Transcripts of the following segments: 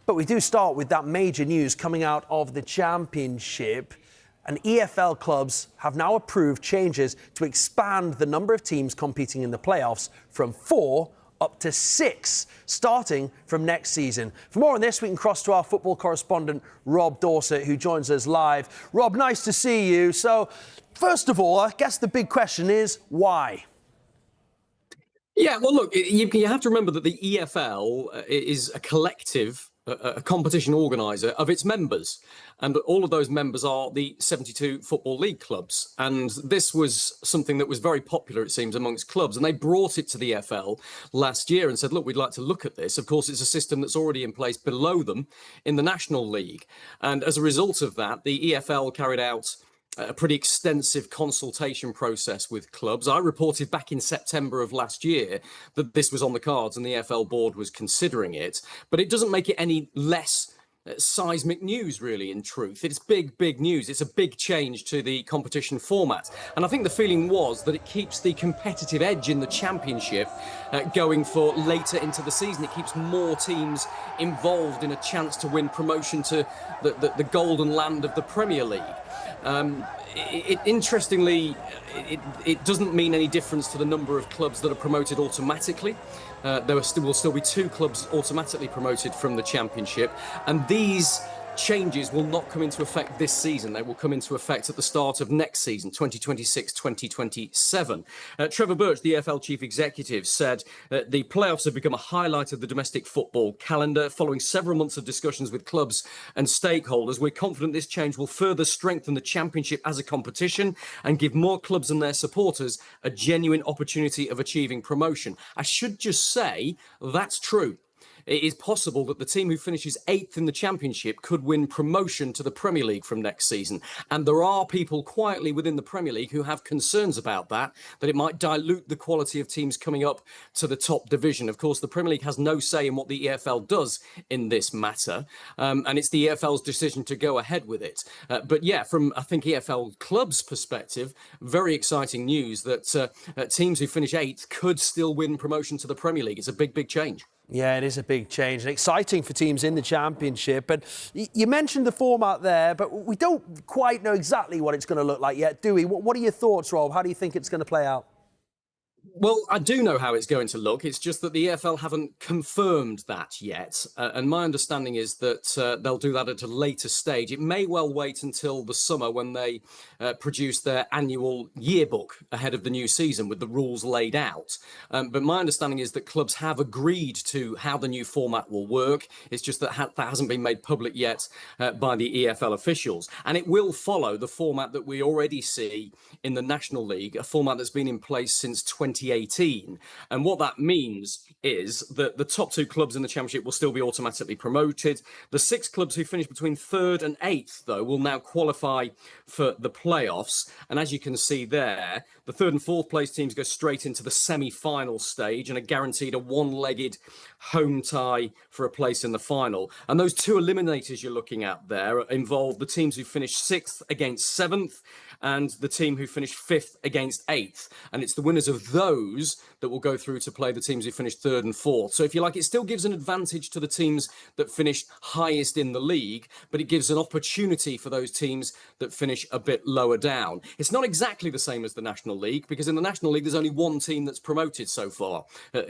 But we do start with that major news coming out of the Championship. And EFL clubs have now approved changes to expand the number of teams competing in the playoffs from 4 up to 6, starting from next season. For more on this, we can cross to our football correspondent, Rob Dorsett, who joins us live. Rob, nice to see you. So, first of all, I guess the big question is, why? Yeah, well, look, you have to remember that the EFL is a collective, a competition organiser of its members. And all of those members are the 72 Football League clubs. And this was something that was very popular, it seems, amongst clubs. And they brought it to the EFL last year and said, look, we'd like to look at this. Of course, it's a system that's already in place below them in the National League. And as a result of that, the EFL carried out a pretty extensive consultation process with clubs. I reported back in September of last year that this was on the cards and the EFL board was considering it, but it doesn't make it any less seismic news, really, in truth. It's big news. It's a big change to the competition format. And I think the feeling was that it keeps the competitive edge in the Championship going for later into the season. It keeps more teams involved in a chance to win promotion to the golden land of the Premier League. Interestingly, it doesn't mean any difference to the number of clubs that are promoted automatically. There will still be 2 clubs automatically promoted from the Championship, and these changes will not come into effect this season. They will come into effect at the start of next season, 2026-2027. Trevor Birch, the EFL chief executive, said that the playoffs have become a highlight of the domestic football calendar. Following several months of discussions with clubs and stakeholders, we're confident this change will further strengthen the Championship as a competition and give more clubs and their supporters a genuine opportunity of achieving promotion. I should just say that's true. It is possible that the team who finishes 8th in the Championship could win promotion to the Premier League from next season. And there are people quietly within the Premier League who have concerns about that it might dilute the quality of teams coming up to the top division. Of course, the Premier League has no say in what the EFL does in this matter. And it's the EFL's decision to go ahead with it. But yeah, from, I think, EFL clubs' perspective, very exciting news that teams who finish 8th could still win promotion to the Premier League. It's a big change. Yeah, it is a big change and exciting for teams in the Championship. But you mentioned the format there, but we don't quite know exactly what it's going to look like yet, do we? What are your thoughts, Rob? How do you think it's going to play out? Well, I do know how it's going to look. It's just that the EFL haven't confirmed that yet. And my understanding is that they'll do that at a later stage. It may well wait until the summer when they produce their annual yearbook ahead of the new season with the rules laid out. But my understanding is that clubs have agreed to how the new format will work. It's just that that hasn't been made public yet by the EFL officials. And it will follow the format that we already see in the National League, a format that's been in place since 2018. And what that means is that the top 2 clubs in the Championship will still be automatically promoted. The 6 clubs who finish between 3rd and 8th, though, will now qualify for the playoffs. And as you can see there, the 3rd and 4th place teams go straight into the semi-final stage and are guaranteed a one-legged home tie for a place in the final. And those 2 eliminators you're looking at there involve the teams who finish 6th against 7th and the team who finished 5th against 8th. And it's the winners of those that will go through to play the teams who finished 3rd and 4th. So if you like, it still gives an advantage to the teams that finished highest in the league, but it gives an opportunity for those teams that finish a bit lower down. It's not exactly the same as the National League, because in the National League, there's only 1 team that's promoted so far,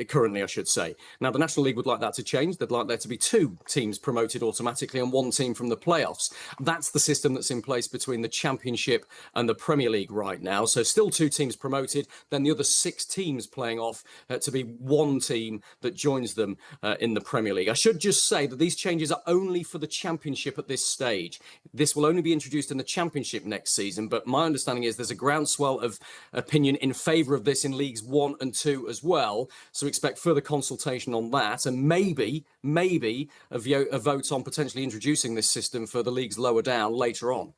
currently, I should say. Now, the National League would like that to change. They'd like there to be 2 teams promoted automatically and 1 team from the playoffs. That's the system that's in place between the Championship and the Premier League right now. So still 2 teams promoted, then the other 6 teams playing off to be 1 team that joins them in the Premier League. I should just say that these changes are only for the Championship at this stage. This will only be introduced in the Championship next season, but my understanding is there's a groundswell of opinion in favour of this in Leagues 1 and 2 as well. So expect further consultation on that, and maybe a vote on potentially introducing this system for the leagues lower down later on.